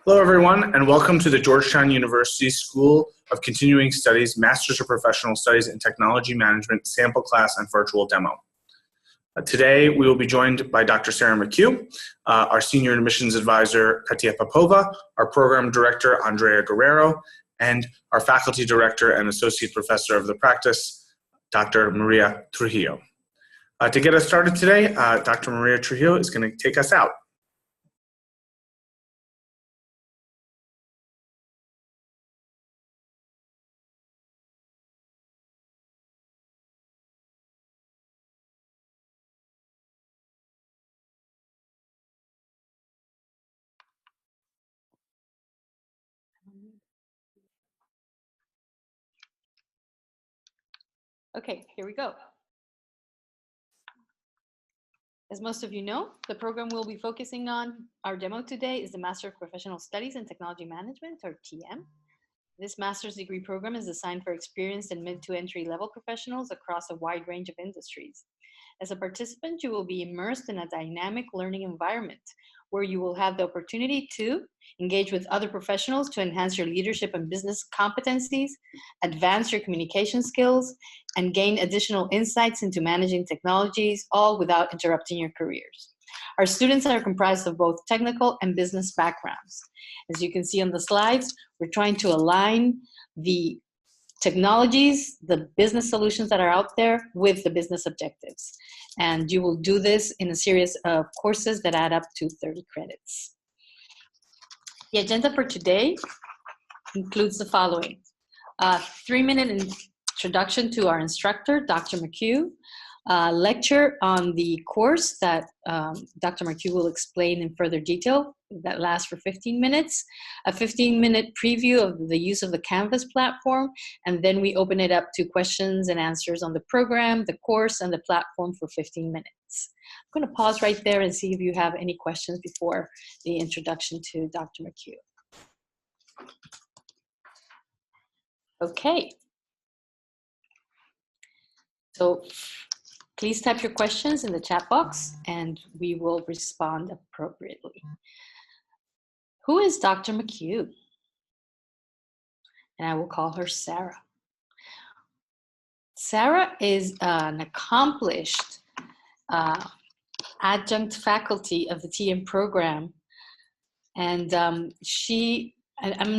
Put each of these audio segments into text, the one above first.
Hello, everyone, and welcome to the Georgetown University School of Continuing Studies Masters of Professional Studies in Technology Management sample class and virtual demo. Today, we will be joined by Dr. Sarah McHugh, our Senior Admissions Advisor, Katia Popova, our Program Director, Andrea Guerrero, and our Faculty Director and Associate Professor of the Practice, Dr. Maria Trujillo. To get us started today, Dr. Maria Trujillo is going to take us out. Okay, here we go. As most of you know, the program we'll be focusing on, our demo today, is the Master of Professional Studies in Technology Management, or TM. This master's degree program is designed for experienced and mid to entry level professionals across a wide range of industries. As a participant, you will be immersed in a dynamic learning environment where you will have the opportunity to engage with other professionals to enhance your leadership and business competencies, advance your communication skills, and gain additional insights into managing technologies, all without interrupting your careers. Our students are comprised of both technical and business backgrounds. As you can see on the slides, we're trying to align the technologies, the business solutions that are out there with the business objectives. And you will do this in a series of courses that add up to 30 credits. The agenda for today includes the following. A 3-minute introduction to our instructor, Dr. McHugh, a lecture on the course that Dr. McHugh will explain in further detail that lasts for 15 minutes, a 15-minute preview of the use of the Canvas platform, and then we open it up to questions and answers on the program, the course, and the platform for 15 minutes. I'm going to pause right there and see if you have any questions before the introduction to Dr. McHugh. Okay. So please type your questions in the chat box and we will respond appropriately. Who is Dr. McHugh? And I will call her Sarah. Sarah is an accomplished adjunct faculty of the TM program. And I'm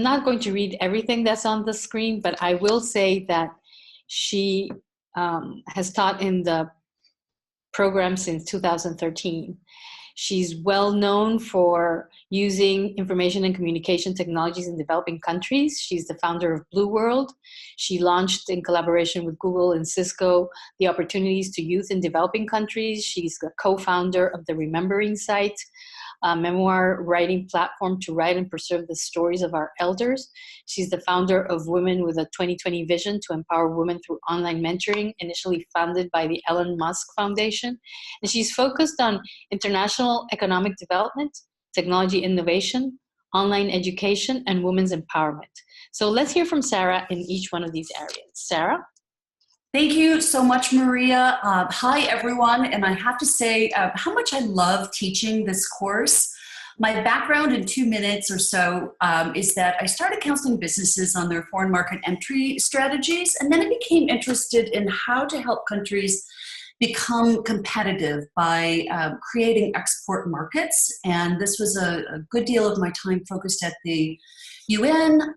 not going to read everything that's on the screen, but I will say that she has taught in the program since 2013. She's well known for using information and communication technologies in developing countries. She's the founder of Blue World. She launched, in collaboration with Google and Cisco, the Opportunities to Youth in Developing Countries. She's the co-founder of the Remembering site, a memoir writing platform to write and preserve the stories of our elders. She's the founder of Women with a 2020 Vision to empower women through online mentoring, initially funded by the Elon Musk Foundation. And she's focused on international economic development, technology innovation, online education, and women's empowerment. So let's hear from Sarah in each one of these areas. Sarah? Thank you so much, Maria. Hi, everyone. And I have to say how much I love teaching this course. My background in 2 minutes or so is that I started counseling businesses on their foreign market entry strategies, and then I became interested in how to help countries become competitive by creating export markets. And this was a good deal of my time focused at the UN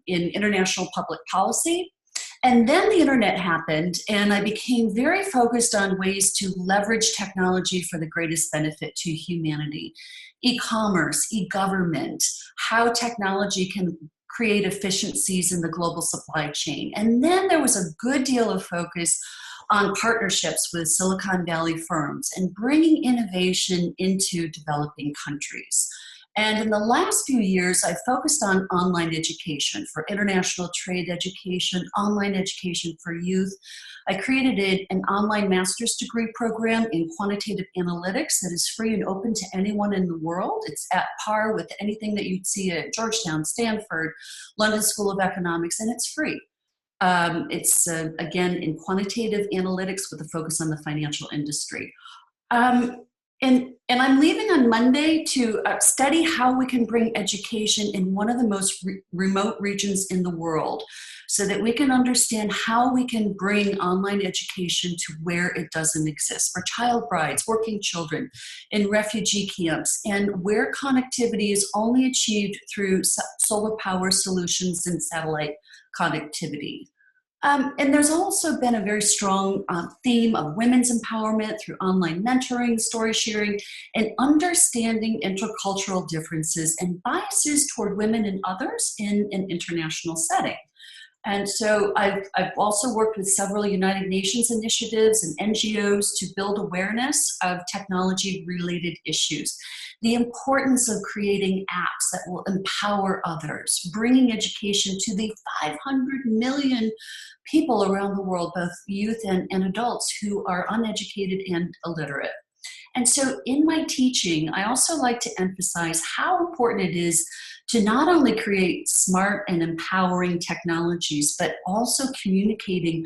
in international public policy. And then the internet happened, and I became very focused on ways to leverage technology for the greatest benefit to humanity. E-commerce, e-government, how technology can create efficiencies in the global supply chain. And then there was a good deal of focus on partnerships with Silicon Valley firms and bringing innovation into developing countries. And in the last few years, I focused on online education for international trade education, online education for youth. I created an online master's degree program in quantitative analytics that is free and open to anyone in the world. It's at par with anything that you'd see at Georgetown, Stanford, London School of Economics, and it's free. It's, again, in quantitative analytics with a focus on the financial industry. And I'm leaving on Monday to study how we can bring education in one of the most remote regions in the world, so that we can understand how we can bring online education to where it doesn't exist, for child brides, working children, in refugee camps, and where connectivity is only achieved through solar power solutions and satellite connectivity. And there's also been a very strong theme of women's empowerment through online mentoring, story sharing, and understanding intercultural differences and biases toward women and others in an international setting. And so I've also worked with several United Nations initiatives and NGOs to build awareness of technology-related issues. The importance of creating apps that will empower others, bringing education to the 500 million people around the world, both youth and adults who are uneducated and illiterate. And so in my teaching, I also like to emphasize how important it is to not only create smart and empowering technologies, but also communicating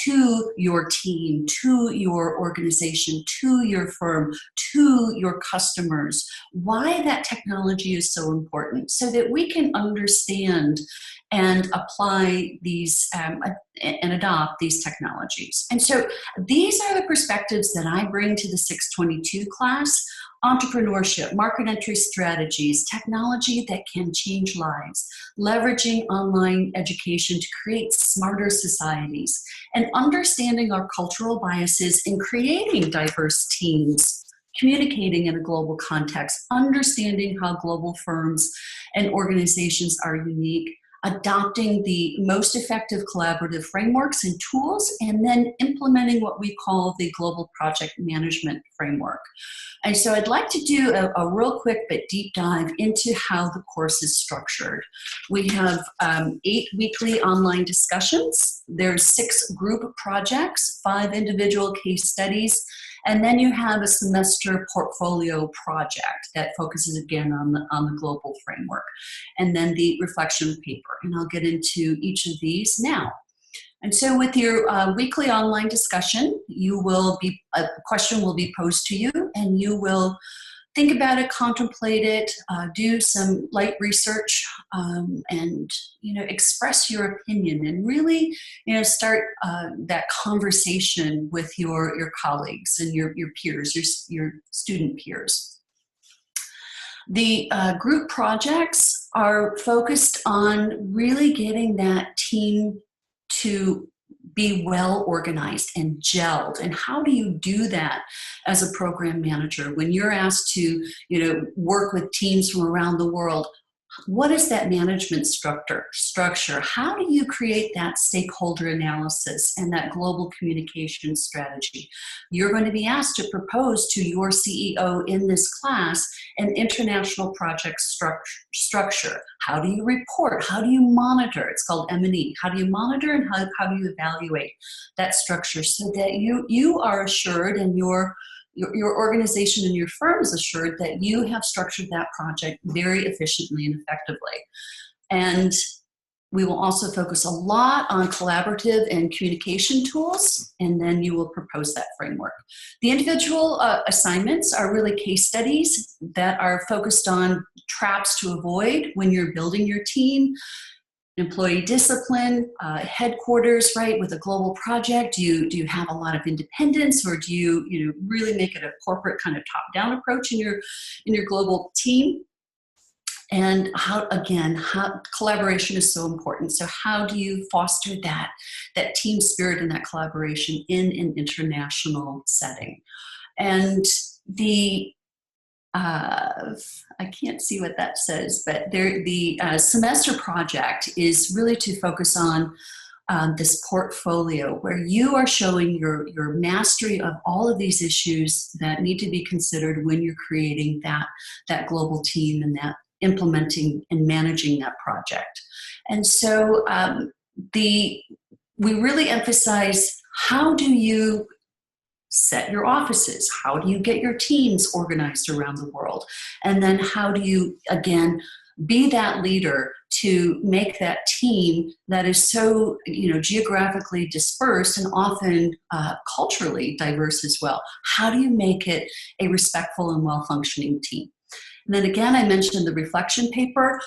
to your team, to your organization, to your firm, to your customers, why that technology is so important, so that we can understand and apply these and adopt these technologies. And so these are the perspectives that I bring to the 622 class: entrepreneurship, market entry strategies, technology that can change lives, leveraging online education to create smarter societies, and understanding our cultural biases in creating diverse teams, communicating in a global context, understanding how global firms and organizations are unique, adopting the most effective collaborative frameworks and tools, and then implementing what we call the global project management framework. And so I'd like to do a real quick but deep dive into how the course is structured. We have 8 weekly online discussions. There's 6 group projects, 5 individual case studies, and then you have a semester portfolio project that focuses again on the global framework, and then the reflection paper. And I'll get into each of these now. And so with your weekly online discussion, a question will be posed to you, and you will think about it, contemplate it, do some light research, and express your opinion, and really start that conversation with your colleagues and your peers, your student peers. The group projects are focused on really getting that team to be well organized and gelled. And how do you do that as a program manager when you're asked to work with teams from around the world? What is that management structure? How do you create that stakeholder analysis and that global communication strategy? You're going to be asked to propose to your CEO in this class an international project structure. How do you report? How do you monitor? It's called M&E. How do you monitor, and how do you evaluate that structure, so that you are assured, and your organization and your firm is assured that you have structured that project very efficiently and effectively. And we will also focus a lot on collaborative and communication tools, and then you will propose that framework. The individual assignments are really case studies that are focused on traps to avoid when you're building your team, employee discipline, headquarters, right, with a global project. Do you have a lot of independence, or do you really make it a corporate kind of top-down approach in your global team? And how collaboration is so important. So how do you foster that team spirit and that collaboration in an international setting? And I can't see what that says, but the semester project is really to focus on this portfolio where you are showing your mastery of all of these issues that need to be considered when you're creating that global team and that implementing and managing that project. And so we really emphasize, how do you set your offices? How do you get your teams organized around the world? And then how do you, again, be that leader to make that team that is so, geographically dispersed and often culturally diverse as well. How do you make it a respectful and well-functioning team? And then again, I mentioned the reflection paper.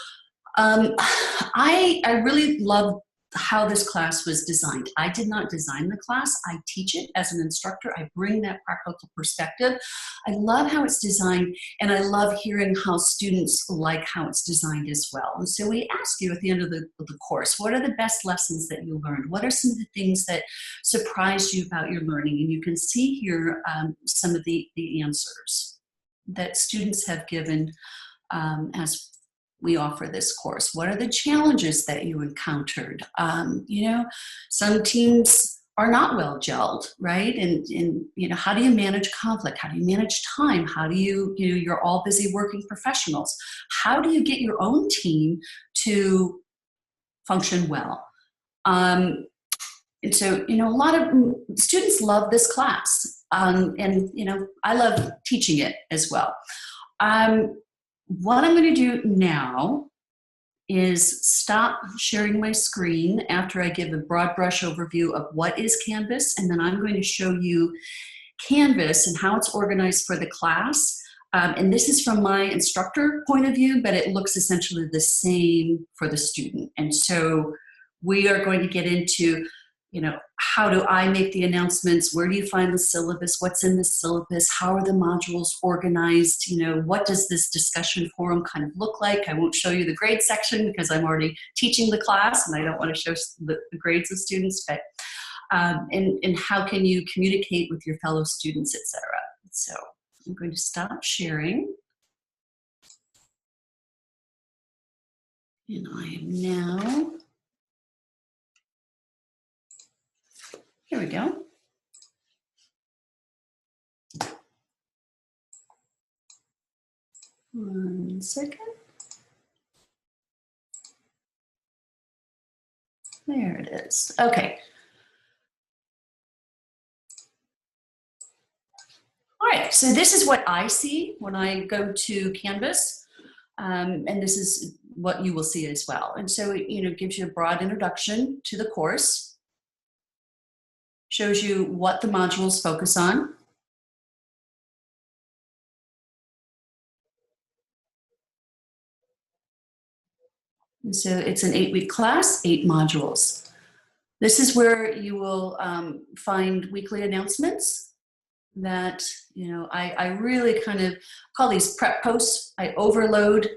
I really love how this class was designed. I did not design the class. I teach it as an instructor. I bring that practical perspective. I love how it's designed, and I love hearing how students like how it's designed as well. And so we ask you at the end of the course, what are the best lessons that you learned? What are some of the things that surprised you about your learning? And you can see here some of the answers that students have given as we offer this course. What are the challenges that you encountered? Some teams are not well gelled, right? And how do you manage conflict? How do you manage time? How do you're all busy working professionals. How do you get your own team to function well? And so, a lot of students love this class. And I love teaching it as well. What I'm going to do now is stop sharing my screen after I give a broad brush overview of what is Canvas, and then I'm going to show you Canvas and how it's organized for the class. And this is from my instructor point of view, but it looks essentially the same for the student. And so we are going to get into how do I make the announcements? Where do you find the syllabus? What's in the syllabus? How are the modules organized? What does this discussion forum kind of look like? I won't show you the grade section because I'm already teaching the class and I don't want to show the grades of students, but and how can you communicate with your fellow students, etc. So I'm going to stop sharing. And I am now, here we go. One second. There it is. Okay. All right, so this is what I see when I go to Canvas, and this is what you will see as well. And so it gives you a broad introduction to the course. Shows you what the modules focus on. And so it's an 8-week class, 8 modules. This is where you will find weekly announcements that, I really kind of call these prep posts. I overload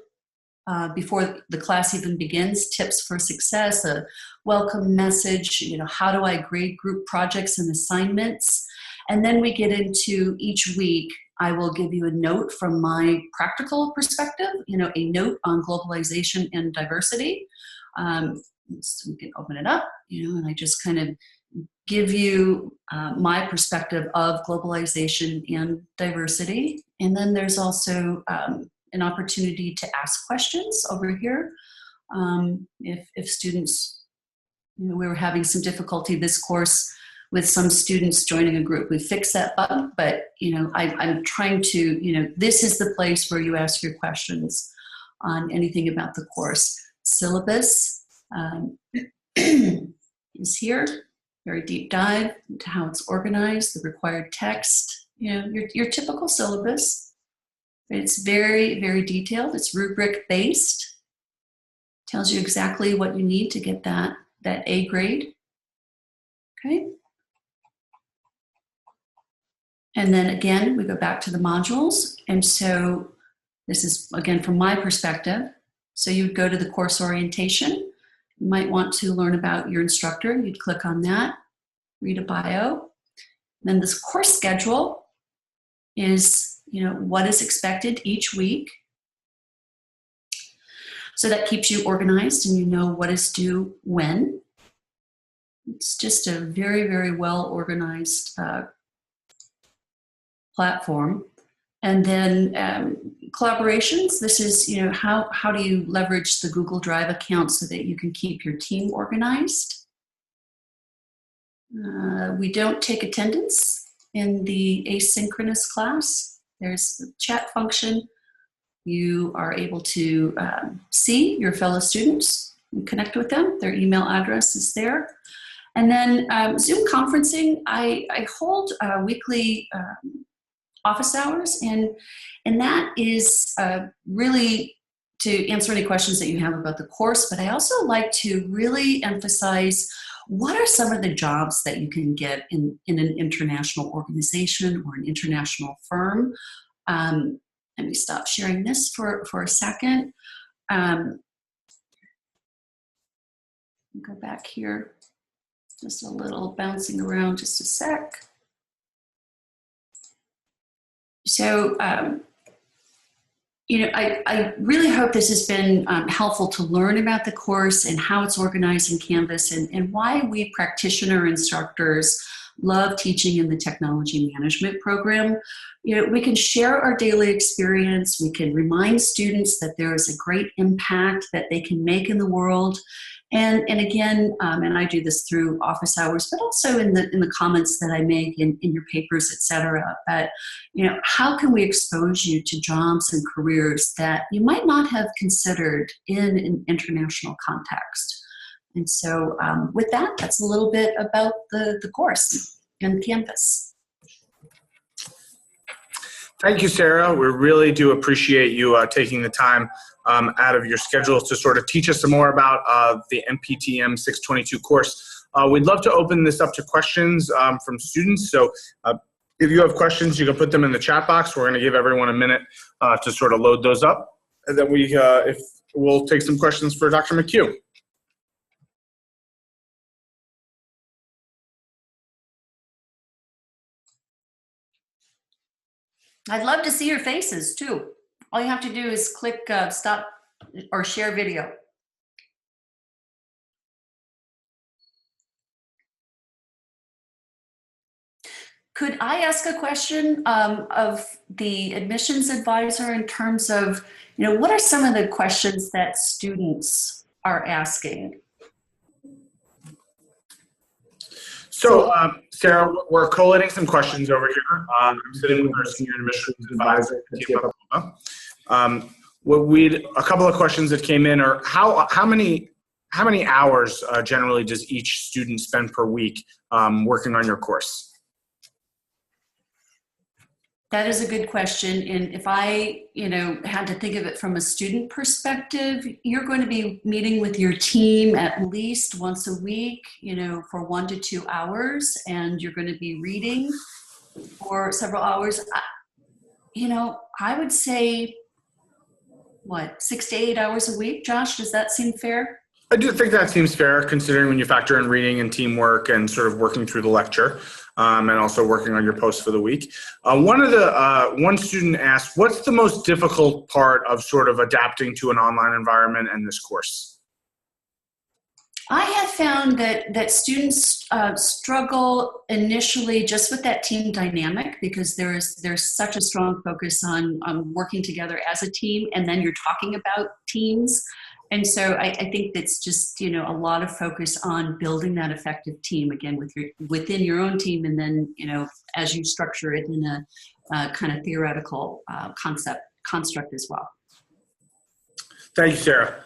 before the class even begins, tips for success, a welcome message, how do I grade group projects and assignments? And then we get into each week, I will give you a note from my practical perspective, a note on globalization and diversity. So we can open it up, and I just kind of give you my perspective of globalization and diversity. And then there's also an opportunity to ask questions over here. If students, we were having some difficulty this course with some students joining a group. We fixed that bug, but I'm trying to, this is the place where you ask your questions on anything about the course. Syllabus is here, very deep dive into how it's organized, the required text, your typical syllabus. It's very, very detailed. It's rubric based. Tells you exactly what you need to get that A grade. Okay. And then again, we go back to the modules. And so this is, again, from my perspective. So you would go to the course orientation. You might want to learn about your instructor. You'd click on that, read a bio. Then this course schedule is what is expected each week. So that keeps you organized and you know what is due when. It's just a very, very well organized platform. And then collaborations. This is, how do you leverage the Google Drive account so that you can keep your team organized. We don't take attendance in the asynchronous class. There's a chat function. you are able to see your fellow students and connect with them. Their email address is there. And then Zoom conferencing, I hold weekly office hours, and that is really to answer any questions that you have about the course, but I also like to really emphasize what are some of the jobs that you can get in an international organization or an international firm. Let me stop sharing this for a second. Go back here, just a little bouncing around, just a sec. So, I really hope this has been helpful to learn about the course and how it's organized in Canvas and why we practitioner instructors love teaching in the technology management program. We can share our daily experience. We can remind students that there is a great impact that they can make in the world. And again, and I do this through office hours, but also in the comments that I make in your papers, et cetera. But, how can we expose you to jobs and careers that you might not have considered in an international context? And so with that, that's a little bit about the course and Canvas. Thank you, Sarah. We really do appreciate you taking the time out of your schedule to sort of teach us some more about the NPTM 622 course. We'd love to open this up to questions from students. So if you have questions, you can put them in the chat box. We're going to give everyone a minute to sort of load those up. And then we'll take some questions for Dr. McHugh. I'd love to see your faces too. All you have to do is click stop or share video. Could I ask a question of the admissions advisor in terms of, what are some of the questions that students are asking? So, Sarah, we're collating some questions over here. I'm sitting with our senior admissions advisor, a couple of questions that came in are how many hours generally does each student spend per week working on your course? That is a good question. And if I, had to think of it from a student perspective, you're going to be meeting with your team at least once a week, for 1 to 2 hours, and you're going to be reading for several hours. I would say, 6 to 8 hours a week? Josh, does that seem fair? I do think that seems fair, considering when you factor in reading and teamwork and sort of working through the lecture. And also working on your posts for the week. One student asked, what's the most difficult part of sort of adapting to an online environment and this course? I have found that students struggle initially just with that team dynamic, because there's such a strong focus on working together as a team, and then you're talking about teams. And so I think it's just, a lot of focus on building that effective team, again, within your own team, and then, as you structure it in a kind of theoretical construct as well. Thank you, Sarah.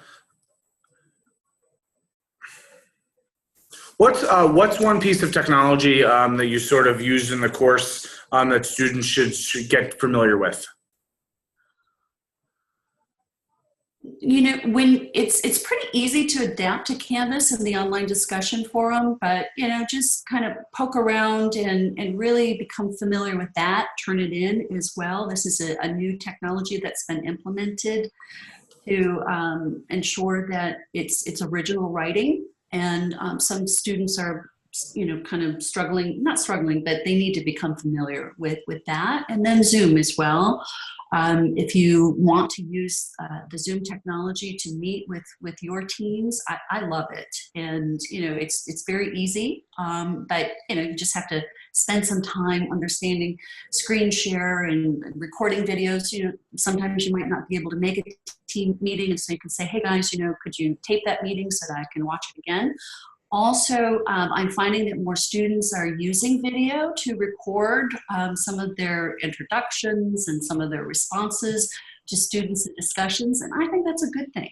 What's one piece of technology that you sort of use in the course that students should get familiar with? When it's pretty easy to adapt to Canvas and the online discussion forum, but, just kind of poke around and really become familiar with that, turn it in as well. This is a new technology that's been implemented to ensure that it's original writing. And some students are, kind of not struggling, but they need to become familiar with that. And then Zoom as well. If you want to use the Zoom technology to meet with your teams, I love it. And, it's very easy, but, you just have to spend some time understanding screen share and recording videos. Sometimes you might not be able to make a team meeting, and so you can say, hey guys, could you tape that meeting so that I can watch it again? Also, I'm finding that more students are using video to record some of their introductions and some of their responses. to students and discussions, and I think that's a good thing.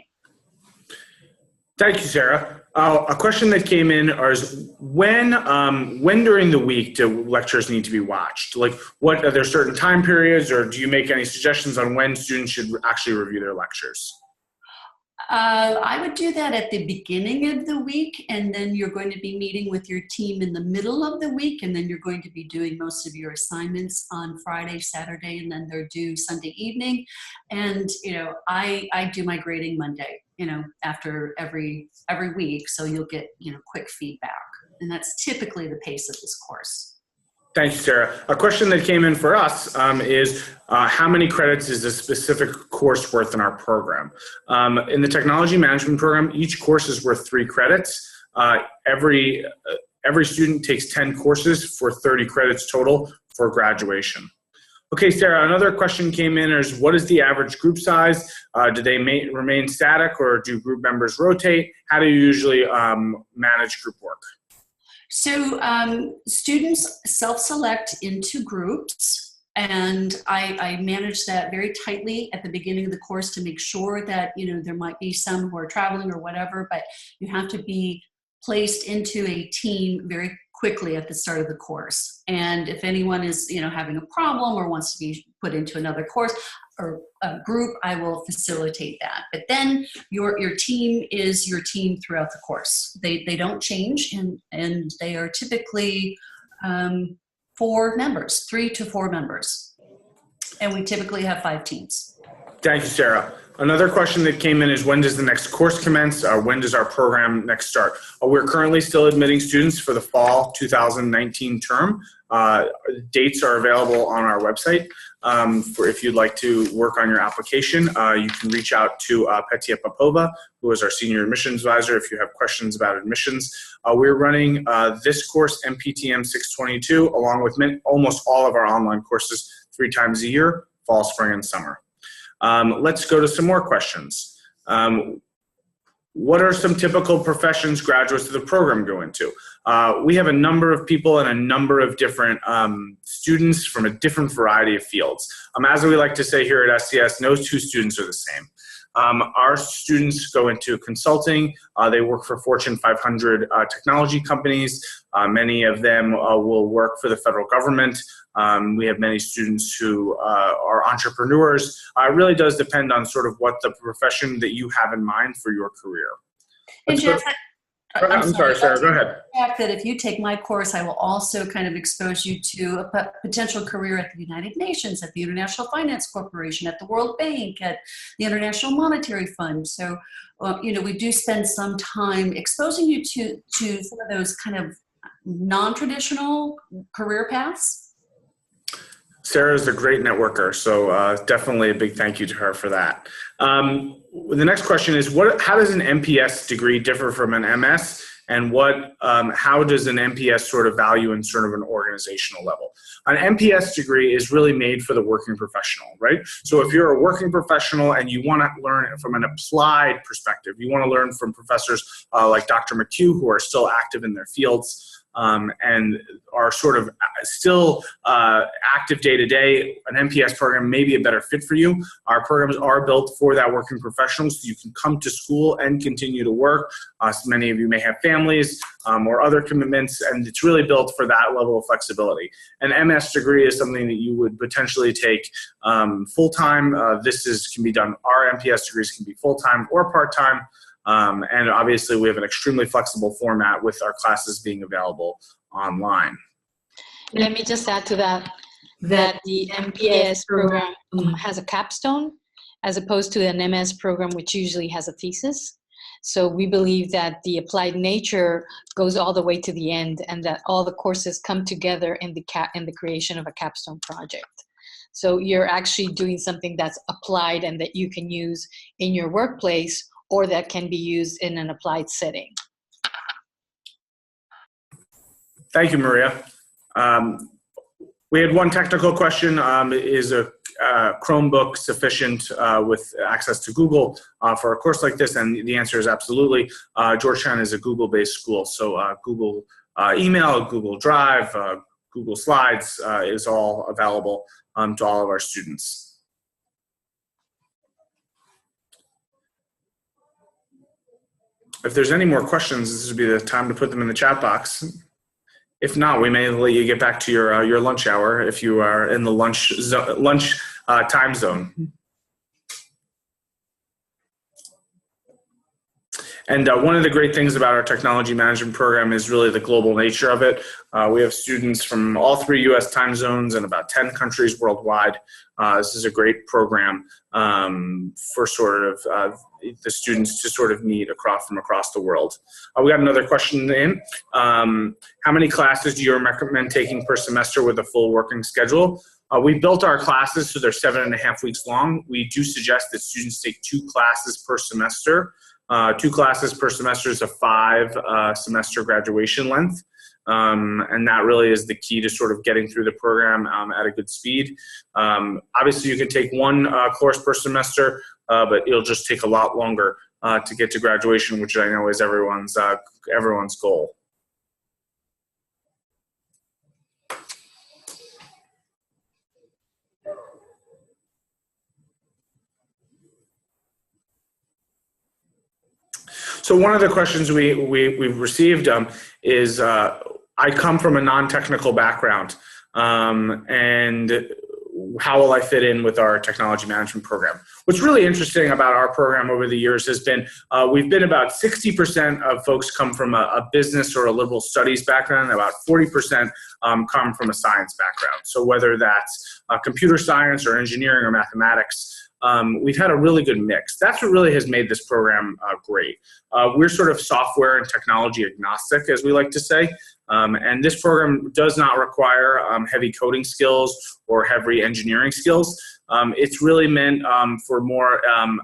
Thank you, Sarah. A question that came in is when during the week do lectures need to be watched? Like, what are there certain time periods, or do you make any suggestions on when students should actually review their lectures? I would do that at the beginning of the week, and then you're going to be meeting with your team in the middle of the week, and then you're going to be doing most of your assignments on Friday, Saturday, and then they're due Sunday evening. And, you know, I do my grading Monday, you know, after every week, so you'll get, you know, quick feedback. And that's typically the pace of this course. Thank you, Sarah. A question that came in for us is how many credits is a specific course worth in our program? In the technology management program, each course is worth 3 credits. Every student takes 10 courses for 30 credits total for graduation. Okay, Sarah, another question came in is what is the average group size? Do they remain static or do group members rotate? How do you usually manage group work? So students self-select into groups, and I manage that very tightly at the beginning of the course to make sure that, you know, there might be some who are traveling or whatever, but you have to be placed into a team very quickly at the start of the course. And if anyone is, you know, having a problem or wants to be put into another course or a group, I will facilitate that. But then your team is your team throughout the course. They don't change, and they are typically 4 members, 3 to 4 members. And we typically have 5 teams. Thank you, Sarah. Another question that came in is when does the next course commence? When does our program next start? We're currently still admitting students for the fall 2019 term. Dates are available on our website. For if you'd like to work on your application, you can reach out to Petya Popova, who is our senior admissions advisor, if you have questions about admissions. We're running this course, MPTM 622, along with almost all of our online courses 3 times a year, fall, spring, and summer. Let's go to some more questions. What are some typical professions graduates of the program go into? We have a number of people and a number of different students from a different variety of fields. As we like to say here at SCS, no 2 students are the same. Our students go into consulting. They work for Fortune 500 technology companies. Many of them will work for the federal government. We have many students who are entrepreneurs. It really does depend on sort of what the profession that you have in mind for your career. And Jeff, I'm sorry, Sarah, go ahead. The fact that if you take my course, I will also kind of expose you to a potential career at the United Nations, at the International Finance Corporation, at the World Bank, at the International Monetary Fund. So, you know, we do spend some time exposing you to some of those kind of non-traditional career paths. Sarah is a great networker, so definitely a big thank you to her for that. The next question is, how does an MPS degree differ from an MS, and how does an MPS sort of value in sort of an organizational level? An MPS degree is really made for the working professional, right? So if you're a working professional and you want to learn from an applied perspective, you want to learn from professors like Dr. McHugh, who are still active in their fields, and are sort of still active day to day, an MPS program may be a better fit for you. Our programs are built for that working professional, so you can come to school and continue to work. So many of you may have families or other commitments, and it's really built for that level of flexibility. An MS degree is something that you would potentially take full-time. Can be done, our MPS degrees can be full-time or part-time. And obviously we have an extremely flexible format with our classes being available online. Let me just add to that the MPS program has a capstone as opposed to an MS program, which usually has a thesis. So we believe that the applied nature goes all the way to the end, and that all the courses come together in the creation of a capstone project. So you're actually doing something that's applied and that you can use in your workplace, or that can be used in an applied setting. Thank you, Maria. We had one technical question. Is a Chromebook sufficient with access to Google for a course like this? And the answer is absolutely. Georgetown is a Google-based school, so Google Email, Google Drive, Google Slides is all available to all of our students. if there's any more questions, this would be the time to put them in the chat box. If not, we may let you get back to your lunch hour if you are in the lunch time zone. And one of the great things about our technology management program is really the global nature of it. We have students from all 3 U.S. time zones and about 10 countries worldwide. This is a great program for sort of the students to sort of meet from across the world. We got another question in. How many classes do you recommend taking per semester with a full working schedule? We built our classes so they're 7.5 weeks long. We do suggest that students take 2 classes per semester. 2 classes per semester is a 5 semester graduation length. And that really is the key to sort of getting through the program at a good speed. Obviously, you can take 1 course per semester, but it'll just take a lot longer to get to graduation, which I know is everyone's goal. So one of the questions we've received is, I come from a non-technical background, and how will I fit in with our technology management program? What's really interesting about our program over the years has been, we've been about 60% of folks come from a business or a liberal studies background, and about 40% come from a science background. So whether that's computer science or engineering or mathematics, we've had a really good mix. That's what really has made this program great. We're sort of software and technology agnostic, as we like to say. And this program does not require heavy coding skills or heavy engineering skills. It's really meant for more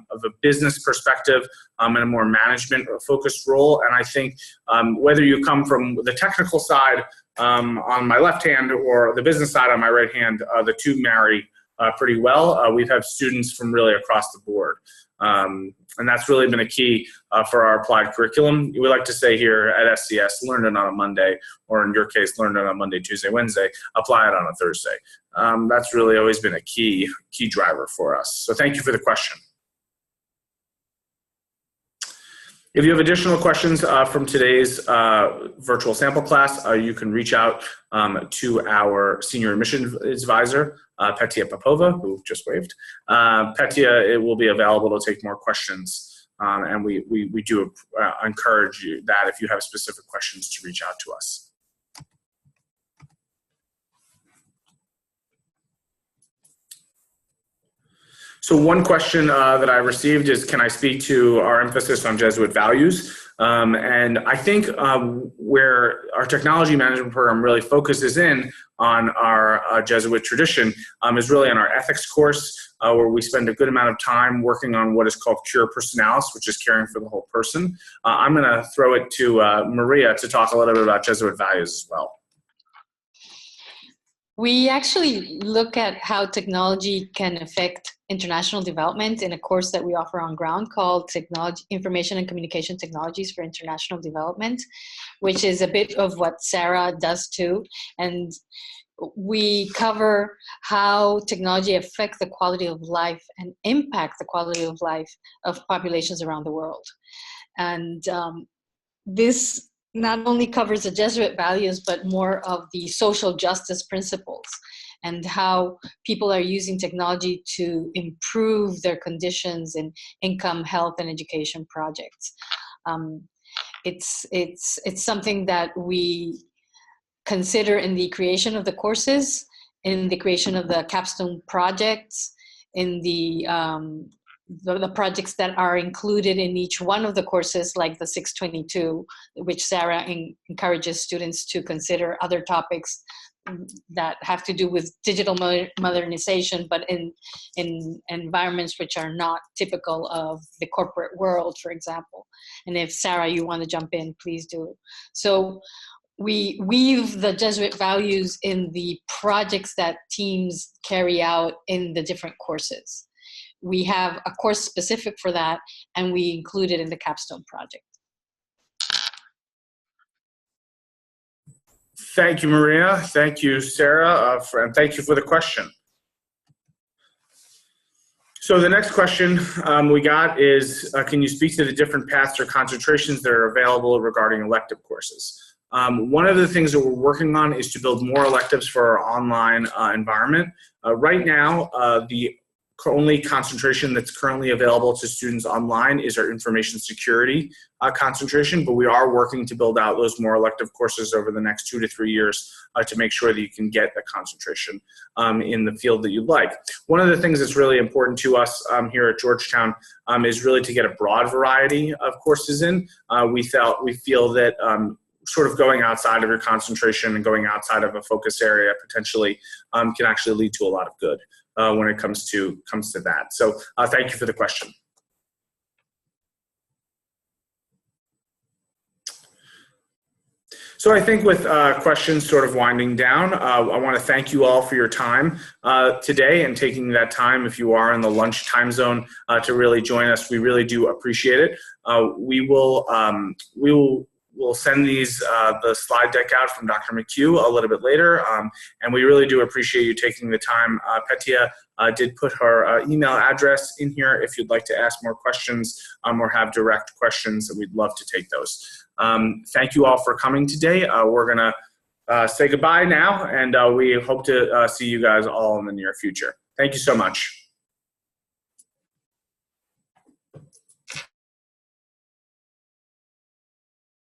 of a business perspective and a more management-focused role. And I think whether you come from the technical side on my left hand or the business side on my right hand, the two marry pretty well. We've had students from really across the board. And that's really been a key for our applied curriculum. We like to say here at SCS, learn it on a Monday, or in your case, learn it on Monday, Tuesday, Wednesday, apply it on a Thursday. That's really always been a key driver for us. So thank you for the question. If you have additional questions from today's virtual sample class, you can reach out to our senior admissions advisor, Petya Popova, who just waved. Petya, it will be available to take more questions, and we do encourage you that if you have specific questions to reach out to us. So one question that I received is, can I speak to our emphasis on Jesuit values? And I think where our technology management program really focuses in on our Jesuit tradition is really on our ethics course, where we spend a good amount of time working on what is called cura personalis, which is caring for the whole person. I'm going to throw it to Maria to talk a little bit about Jesuit values as well. We actually look at how technology can affect international development in a course that we offer on ground called Information and Communication Technologies for International Development, which is a bit of what Sarah does too. And we cover how technology affects the quality of life and impacts the quality of life of populations around the world. And this not only covers the Jesuit values, but more of the social justice principles and how people are using technology to improve their conditions in income, health, and education projects. It's something that we consider in the creation of the courses, in the creation of the capstone projects, in the projects that are included in each one of the courses, like the 622, which Sarah encourages students to consider other topics that have to do with digital modernization, but in environments which are not typical of the corporate world, for example. And if Sarah, you want to jump in, please do. So we weave the Jesuit values in the projects that teams carry out in the different courses. We have a course specific for that, and we include it in the capstone project. Thank you, Maria. Thank you, Sarah, and thank you for the question. So the next question we got is, can you speak to the different paths or concentrations that are available regarding elective courses? One of the things that we're working on is to build more electives for our online environment. Right now, the only concentration that's currently available to students online is our information security concentration, but we are working to build out those more elective courses over the next 2 to 3 years to make sure that you can get the concentration in the field that you'd like. One of the things that's really important to us here at Georgetown is really to get a broad variety of courses in. We feel that sort of going outside of your concentration and going outside of a focus area potentially can actually lead to a lot of good when it comes to that. So thank you for the question. So I think with questions sort of winding down, I want to thank you all for your time today and taking that time, if you are in the lunch time zone, to really join us. We really do appreciate it. We'll send these the slide deck out from Dr. McHugh a little bit later, and we really do appreciate you taking the time. Petia did put her email address in here if you'd like to ask more questions or have direct questions. We'd love to take those. Thank you all for coming today. We're going to say goodbye now, and we hope to see you guys all in the near future. Thank you so much.